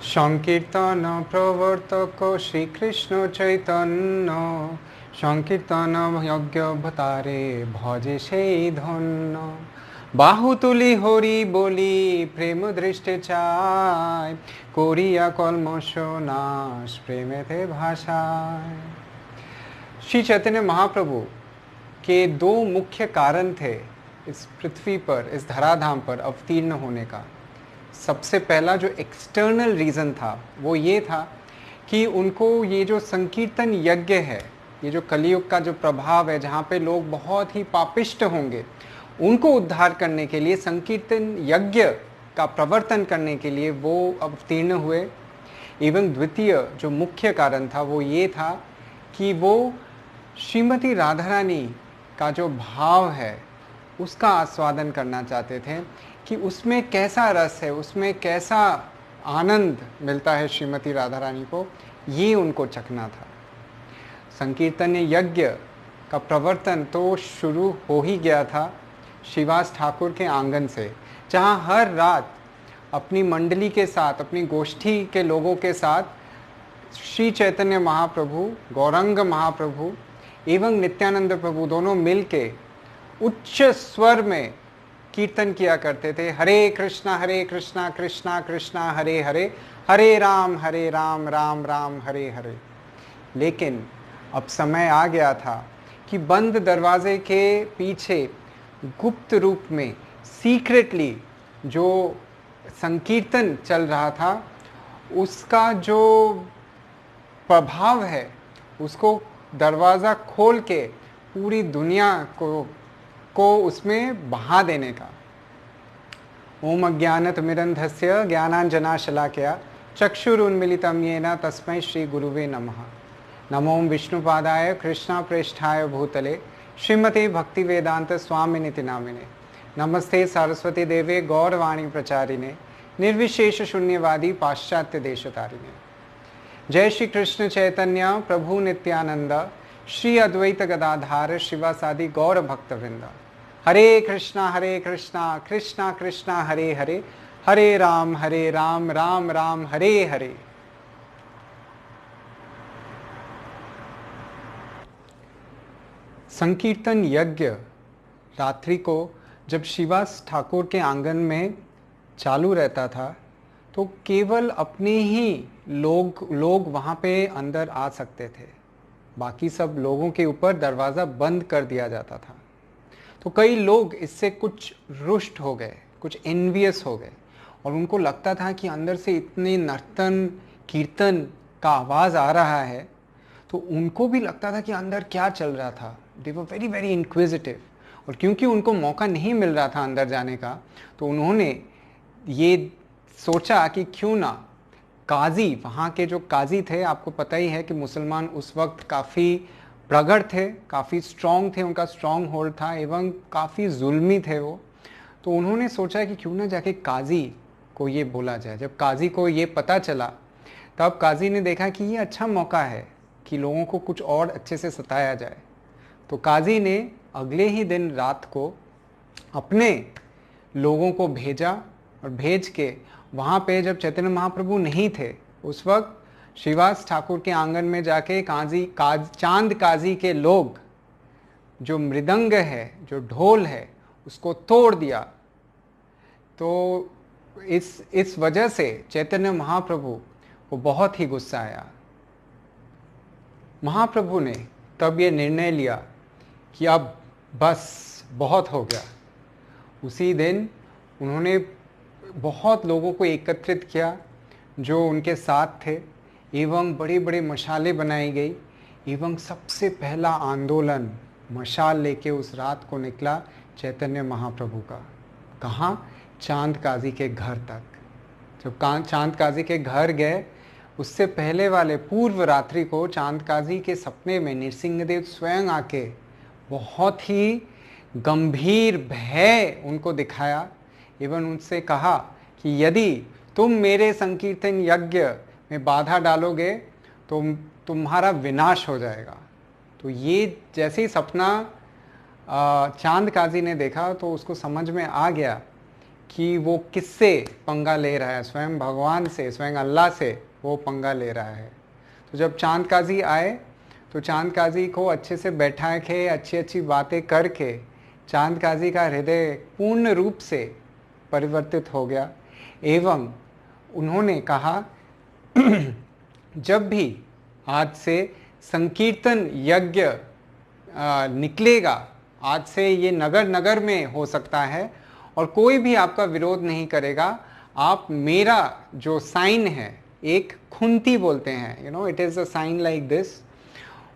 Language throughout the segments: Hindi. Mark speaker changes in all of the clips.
Speaker 1: সংকীর্তন প্রবর্তক শ্রীকৃষ্ণ চৈতন্য, সংকীর্তন যজ্ঞভতারে ভজে সেই ধন্য। বাহু তুলি হরি বলি প্রেম দৃষ্টে চায়, করিয়া কলমশ নাশ प्रेमेते भाषाয়। श्री चैतन्य महाप्रभु के दो मुख्य कारण थे इस पृथ्वी पर, इस धराधाम पर अवतीर्ण होने का। सबसे पहला जो एक्सटर्नल रीज़न था वो ये था कि उनको ये जो संकीर्तन यज्ञ है, ये जो कलयुग का जो प्रभाव है जहाँ पे लोग बहुत ही पापिष्ट होंगे, उनको उद्धार करने के लिए संकीर्तन यज्ञ का प्रवर्तन करने के लिए वो अवतीर्ण हुए। एवं द्वितीय जो मुख्य कारण था वो ये था कि वो श्रीमती राधा रानी का जो भाव है उसका आस्वादन करना चाहते थे, कि उसमें कैसा रस है, उसमें कैसा आनंद मिलता है श्रीमती राधा रानी को, ये उनको चखना था। संकीर्तन यज्ञ का प्रवर्तन तो शुरू हो ही गया था श्रीवास ठाकुर के आंगन से, जहाँ हर रात अपनी मंडली के साथ, अपनी गोष्ठी के लोगों के साथ श्री चैतन्य महाप्रभु, गौरंग महाप्रभु एवं नित्यानंद प्रभु दोनों मिल के उच्च स्वर में कीर्तन किया करते थे। हरे कृष्णा कृष्णा कृष्णा हरे हरे, हरे राम राम राम हरे हरे। लेकिन अब समय आ गया था कि बंद दरवाजे के पीछे गुप्त रूप में सीक्रेटली जो संकीर्तन चल रहा था उसका जो प्रभाव है उसको दरवाज़ा खोल के पूरी दुनिया को उसमें बहा देने का। ओम अज्ञानतिमिरन्धस्य ज्ञानाञ्जनाशलाकया चक्षुरुन्मीलितं येन तस्मै श्री गुरुवे नमः। नमो विष्णुपादाय कृष्णप्रेष्ठाय भूतले श्रीमते भक्तिवेदांत स्वामिनिति नामिने। नमस्ते सरस्वती देवे गौरवाणी प्रचारिणे, निर्विशेष शून्यवादी पाश्चात्य देशतारिणे। जय श्री कृष्ण चैतन्य प्रभु नित्यानंद, श्री अद्वैत गदाधार शिवासादि गौर भक्तवृंद। हरे कृष्णा कृष्णा कृष्णा हरे हरे, हरे राम राम राम हरे हरे। संकीर्तन यज्ञ रात्रि को जब श्रीवास ठाकुर के आंगन में चालू रहता था तो केवल अपने ही लोग वहाँ पे अंदर आ सकते थे, बाकी सब लोगों के ऊपर दरवाज़ा बंद कर दिया जाता था। तो कई लोग इससे कुछ रुष्ट हो गए, कुछ एनवियस हो गए, और उनको लगता था कि अंदर से इतने नर्तन कीर्तन का आवाज़ आ रहा है, तो उनको भी लगता था कि अंदर क्या चल रहा था। दे वर वेरी वेरी इंक्विजिटिव, और क्योंकि उनको मौका नहीं मिल रहा था अंदर जाने का, तो उन्होंने ये सोचा कि क्यों ना काजी, वहाँ के जो काजी थे, आपको पता ही है कि मुसलमान उस वक्त काफ़ी प्रगढ़ थे, काफ़ी स्ट्रॉन्ग थे, उनका स्ट्रॉन्ग होल्ड था एवं काफ़ी जुल्मी थे वो। तो उन्होंने सोचा कि क्यों ना जाके काजी को ये बोला जाए। जब काजी को ये पता चला तब काजी ने देखा कि ये अच्छा मौका है कि लोगों को कुछ और अच्छे से सताया जाए। तो काजी ने अगले ही दिन रात को अपने लोगों को भेजा, और भेज के वहाँ पे जब चैतन्य महाप्रभु नहीं थे उस वक्त श्रीवास ठाकुर के आंगन में जाके चांद काजी के लोग जो मृदंग है, जो ढोल है, उसको तोड़ दिया। तो इस वजह से चैतन्य महाप्रभु को बहुत ही गुस्सा आया। महाप्रभु ने तब ये निर्णय लिया कि अब बस बहुत हो गया। उसी दिन उन्होंने बहुत लोगों को एकत्रित किया जो उनके साथ थे, एवं बड़े बड़े मशालें बनाई गई, एवं सबसे पहला आंदोलन मशाल लेके उस रात को निकला चैतन्य महाप्रभु का। कहाँ? चांद काजी के घर तक। जब चांद काजी के घर गए, उससे पहले वाले पूर्व रात्रि को चांद काजी के सपने में नृसिंहदेव स्वयं आके बहुत ही गंभीर भय उनको दिखाया एवं उनसे कहा कि यदि तुम मेरे संकीर्तन यज्ञ में बाधा डालोगे तो तुम्हारा विनाश हो जाएगा। तो ये जैसे ही सपना चांद काजी ने देखा तो उसको समझ में आ गया कि वो किससे पंगा ले रहा है, स्वयं भगवान से, स्वयं अल्लाह से वो पंगा ले रहा है। तो जब चांद काजी आए तो चांद काजी को अच्छे से बैठा के अच्छी अच्छी बातें करके चांद काजी का हृदय पूर्ण रूप से परिवर्तित हो गया एवं उन्होंने कहा जब भी आज से संकीर्तन यज्ञ निकलेगा, आज से ये नगर नगर में हो सकता है और कोई भी आपका विरोध नहीं करेगा, आप मेरा जो साइन है, एक खुंती बोलते हैं, it is a sign like this,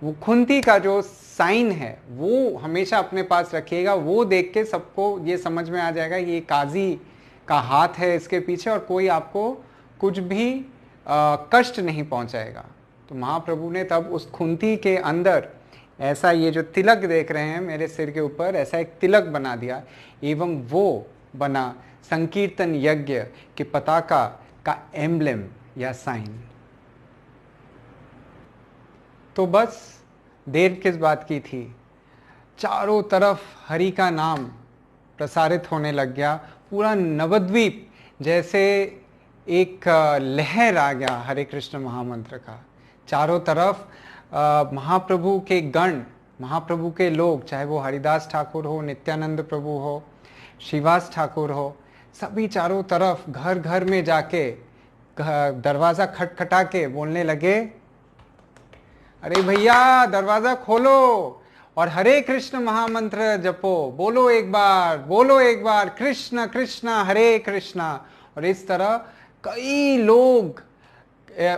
Speaker 1: वो खुंती का जो साइन है वो हमेशा अपने पास रखिएगा। वो देख के सबको ये समझ में आ जाएगा ये काजी का हाथ है इसके पीछे और कोई आपको कुछ भी कष्ट नहीं पहुंचाएगा। तो महाप्रभु ने तब उस खुंती के अंदर ऐसा ये जो तिलक देख रहे हैं मेरे सिर के ऊपर, ऐसा एक तिलक बना दिया एवं वो बना संकीर्तन यज्ञ के पताका का एम्ब्लेम या साइन। तो बस देर किस बात की थी, चारों तरफ हरि का नाम प्रसारित होने लग गया। पूरा नवद्वीप जैसे एक लहर आ गया हरे कृष्ण महामंत्र का। चारों तरफ महाप्रभु के गण, महाप्रभु के लोग, चाहे वो हरिदास ठाकुर हो, नित्यानंद प्रभु हो, श्रीवास ठाकुर हो, सभी चारों तरफ घर घर में जाके दरवाज़ा खटखटा के बोलने लगे, अरे भैया दरवाज़ा खोलो और हरे कृष्ण महामंत्र जपो, बोलो एक बार कृष्ण कृष्ण हरे कृष्णा। और इस तरह कई लोग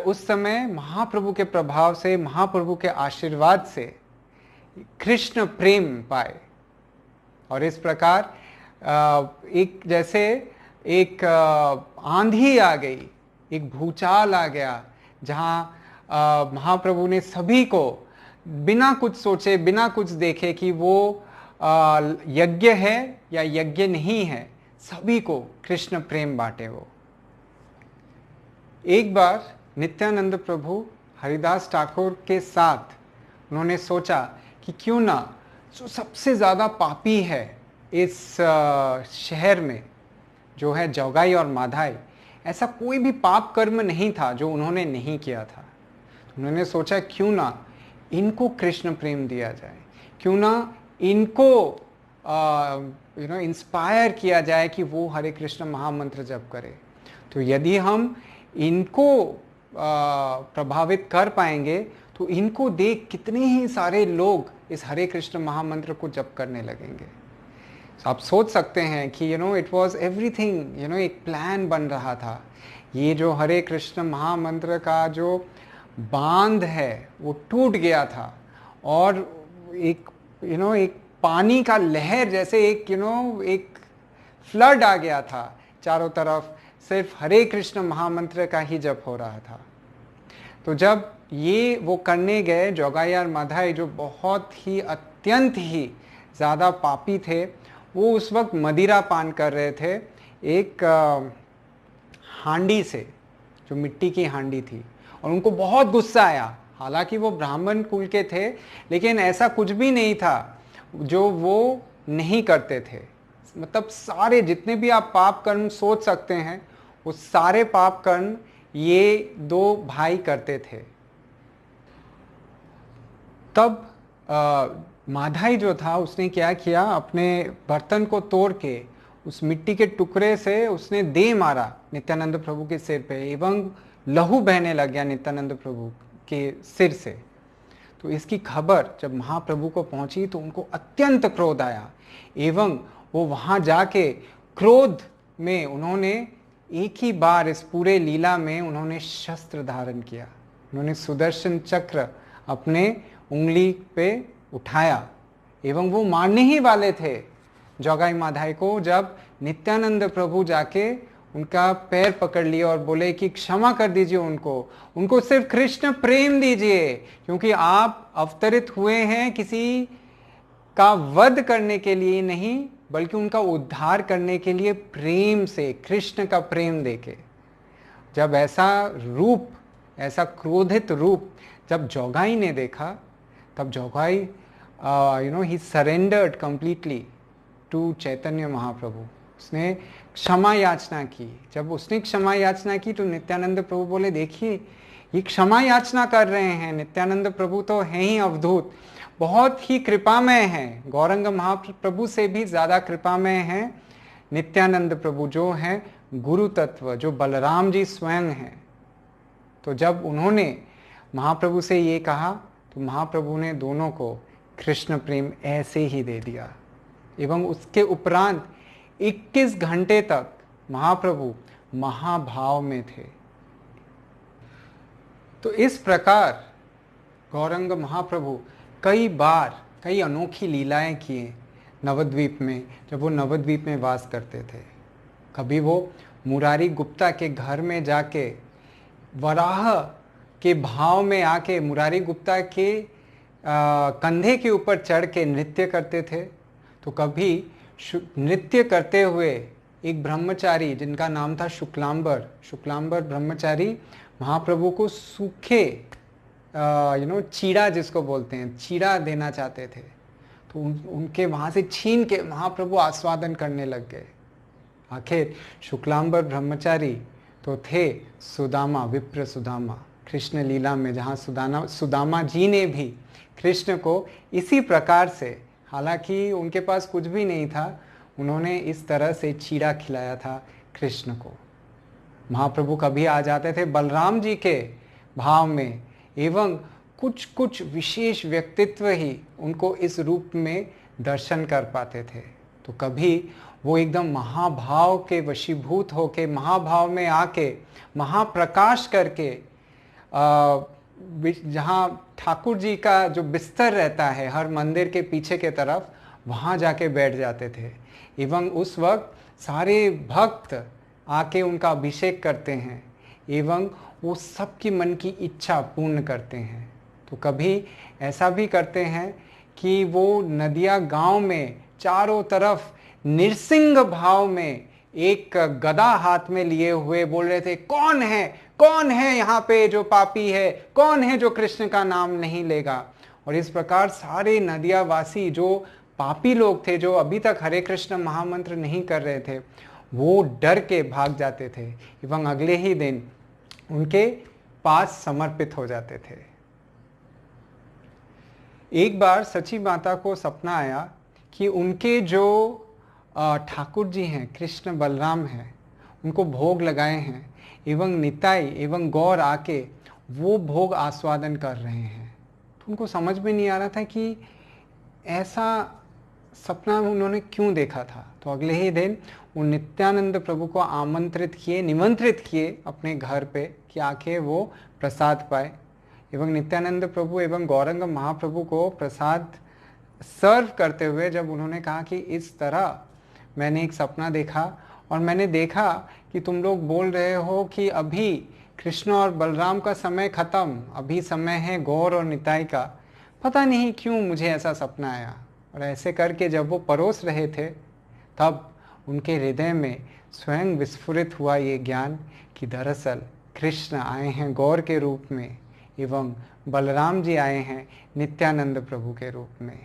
Speaker 1: उस समय महाप्रभु के प्रभाव से, महाप्रभु के आशीर्वाद से कृष्ण प्रेम पाए। और इस प्रकार एक जैसे एक आंधी आ गई, एक भूचाल आ गया, जहाँ महाप्रभु ने सभी को बिना कुछ सोचे, बिना कुछ देखे कि वो यज्ञ है या यज्ञ नहीं है, सभी को कृष्ण प्रेम बांटे। वो एक बार नित्यानंद प्रभु हरिदास ठाकुर के साथ उन्होंने सोचा कि क्यों ना जो सबसे ज़्यादा पापी है इस शहर में, जो है जोगाई और माधाई, ऐसा कोई भी पाप कर्म नहीं था जो उन्होंने नहीं किया था। उन्होंने सोचा क्यों ना इनको कृष्ण प्रेम दिया जाए, क्यों ना इनको इंस्पायर किया जाए कि वो हरे कृष्ण महामंत्र जप करे। तो यदि हम इनको प्रभावित कर पाएंगे तो इनको देख कितने ही सारे लोग इस हरे कृष्ण महामंत्र को जप करने लगेंगे। तो आप सोच सकते हैं कि इट वाज एवरीथिंग, एक प्लान बन रहा था। ये जो हरे कृष्ण महामंत्र का जो बांध है वो टूट गया था और एक एक पानी का लहर जैसे एक फ्लड आ गया था, चारों तरफ सिर्फ हरे कृष्ण महामंत्र का ही जप हो रहा था। तो जब ये वो करने गए, जोगाई और माधाई जो बहुत ही अत्यंत ही ज़्यादा पापी थे, वो उस वक्त मदिरा पान कर रहे थे एक हांडी से, जो मिट्टी की हांडी थी, और उनको बहुत गुस्सा आया। हालांकि वो ब्राह्मण कुल के थे, लेकिन ऐसा कुछ भी नहीं था जो वो नहीं करते थे। मतलब सारे जितने भी आप पाप कर्म सोच सकते हैं, वो सारे पाप कर्म ये दो भाई करते थे। तब माधाई जो था उसने क्या किया, अपने बर्तन को तोड़ के उस मिट्टी के टुकड़े से उसने दे मारा नित्यानंद प्रभु के सिर पे एवं लहू बहने लग गया नित्यानंद प्रभु के सिर से। तो इसकी खबर जब महाप्रभु को पहुंची तो उनको अत्यंत क्रोध आया एवं वो वहाँ जाके क्रोध में उन्होंने एक ही बार इस पूरे लीला में उन्होंने शस्त्र धारण किया। उन्होंने सुदर्शन चक्र अपने उंगली पे उठाया एवं वो मारने ही वाले थे जोगाई माधाई को, जब नित्यानंद प्रभु जाके उनका पैर पकड़ लिया और बोले कि क्षमा कर दीजिए उनको सिर्फ कृष्ण प्रेम दीजिए, क्योंकि आप अवतरित हुए हैं किसी का वध करने के लिए नहीं, बल्कि उनका उद्धार करने के लिए प्रेम से, कृष्ण का प्रेम देके। जब ऐसा रूप, ऐसा क्रोधित रूप जब जोगाई ने देखा, तब जोगाई ही surrendered completely to Chaitanya Mahaprabhu. उसने क्षमा याचना की। जब उसने क्षमा याचना की तो नित्यानंद प्रभु बोले, देखिए ये क्षमा याचना कर रहे हैं, नित्यानंद प्रभु तो हैं ही अवधूत, बहुत ही कृपामय हैं, गौरंग महाप्रभु से भी ज़्यादा कृपामय हैं नित्यानंद प्रभु, जो हैं गुरु तत्व, जो बलराम जी स्वयं हैं। तो जब उन्होंने महाप्रभु से ये कहा तो महाप्रभु ने दोनों को कृष्ण प्रेम ऐसे ही दे दिया, एवं उसके उपरांत 21 घंटे तक महाप्रभु महाभाव में थे। तो इस प्रकार गौरंग महाप्रभु कई बार कई अनोखी लीलाएं किए नवद्वीप में, जब वो नवद्वीप में वास करते थे। कभी वो मुरारी गुप्ता के घर में जाके वराह के भाव में आके मुरारी गुप्ता के कंधे के ऊपर चढ़ के नृत्य करते थे। तो कभी नृत्य करते हुए एक ब्रह्मचारी जिनका नाम था शुक्लांबर ब्रह्मचारी महाप्रभु को सूखे चीड़ा, जिसको बोलते हैं चीड़ा, देना चाहते थे। तो उनके वहाँ से छीन के महाप्रभु आस्वादन करने लग गए। आखिर शुक्लांबर ब्रह्मचारी तो थे सुदामा, विप्र सुदामा, कृष्ण लीला में, जहाँ सुदामा जी ने भी कृष्ण को इसी प्रकार से, हालांकि उनके पास कुछ भी नहीं था, उन्होंने इस तरह से चीड़ा खिलाया था कृष्ण को। महाप्रभु कभी आ जाते थे बलराम जी के भाव में, एवं कुछ कुछ विशेष व्यक्तित्व ही उनको इस रूप में दर्शन कर पाते थे। तो कभी वो एकदम महाभाव के वशीभूत होके, महाभाव में आके, महाप्रकाश करके, जहाँ ठाकुर जी का जो बिस्तर रहता है हर मंदिर के पीछे के तरफ, वहाँ जाके बैठ जाते थे। एवं उस वक्त सारे भक्त आके उनका अभिषेक करते हैं, एवं वो सबकी मन की इच्छा पूर्ण करते हैं। तो कभी ऐसा भी करते हैं कि वो नदिया गांव में चारों तरफ निरसिंग भाव में एक गदा हाथ में लिए हुए बोल रहे थे, कौन है यहाँ पे जो पापी है, कौन है जो कृष्ण का नाम नहीं लेगा। और इस प्रकार सारे नदियावासी जो पापी लोग थे, जो अभी तक हरे कृष्ण महामंत्र नहीं कर रहे थे, वो डर के भाग जाते थे एवं अगले ही दिन उनके पास समर्पित हो जाते थे। एक बार सची माता को सपना आया कि उनके जो ठाकुर जी हैं, कृष्ण बलराम हैं, उनको भोग लगाए हैं, एवं निताई एवं गौर आके वो भोग आस्वादन कर रहे हैं। तो उनको समझ में नहीं आ रहा था कि ऐसा सपना उन्होंने क्यों देखा था। तो अगले ही दिन वो नित्यानंद प्रभु को निमंत्रित किए अपने घर पे कि आके वो प्रसाद पाए। एवं नित्यानंद प्रभु एवं गौरंग महाप्रभु को प्रसाद सर्व करते हुए जब उन्होंने कहा कि इस तरह मैंने एक सपना देखा, और मैंने देखा कि तुम लोग बोल रहे हो कि अभी कृष्ण और बलराम का समय खत्म, अभी समय है गौर और निताई का, पता नहीं क्यों मुझे ऐसा सपना आया। और ऐसे करके जब वो परोस रहे थे, तब उनके हृदय में स्वयं विस्फुरित हुआ ये ज्ञान कि दरअसल कृष्ण आए हैं गौर के रूप में, एवं बलराम जी आए हैं नित्यानंद प्रभु के रूप में।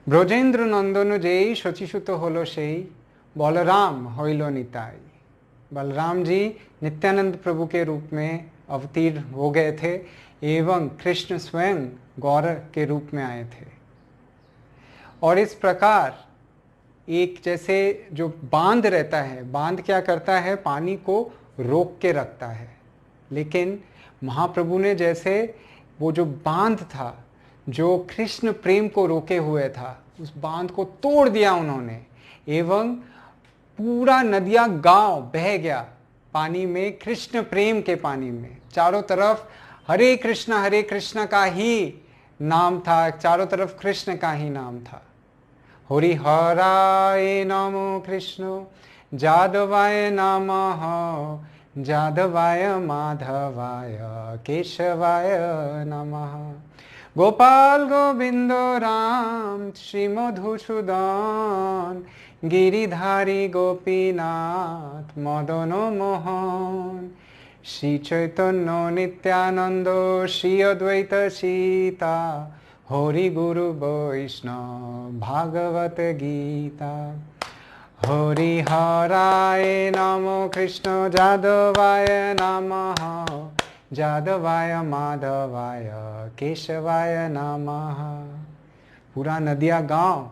Speaker 1: ब्रजेंद्र नंदन जेई शचिसुत होलो सेई, बलराम होइलो निताई। बलराम जी नित्यानंद प्रभु के रूप में अवतीर्ण हो गए थे, एवं कृष्ण स्वयं गौर के रूप में आए थे। और इस प्रकार एक जैसे जो बांध रहता है, बांध क्या करता है, पानी को रोक के रखता है, लेकिन महाप्रभु ने जैसे वो जो बांध था, जो कृष्ण प्रेम को रोके हुए था, उस बांध को तोड़ दिया उन्होंने, एवं पूरा नदिया गांव बह गया पानी में, कृष्ण प्रेम के पानी में। चारों तरफ हरे कृष्ण का ही नाम था, चारों तरफ कृष्ण का ही नाम था। हरि हराय नमो कृष्ण, जादवाय नमः, जादवाय माधवाय, केशवाय नमः। गोपाल गोविंद राम श्री मधुसूदन, गिरिधारी गोपीनाथ मदन मोहन। श्री चैतन्य नित्यानंद श्री अद्वैत सीता, हरि गुरु वैष्णव भागवत गीता। हरिहराय नमो कृष्ण जादवाय नमः जादवाय माधवाय केशवाय नमः। पूरा नदिया गांव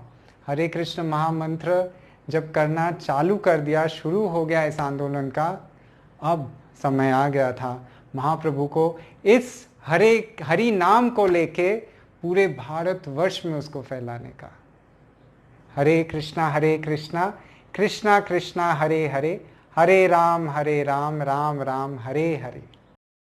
Speaker 1: हरे कृष्ण महामंत्र जब करना चालू कर दिया, शुरू हो गया इस आंदोलन का, अब समय आ गया था महाप्रभु को इस हरि नाम को लेके पूरे भारतवर्ष में उसको फैलाने का। हरे कृष्णा कृष्णा कृष्णा हरे हरे, हरे राम राम राम हरे हरे।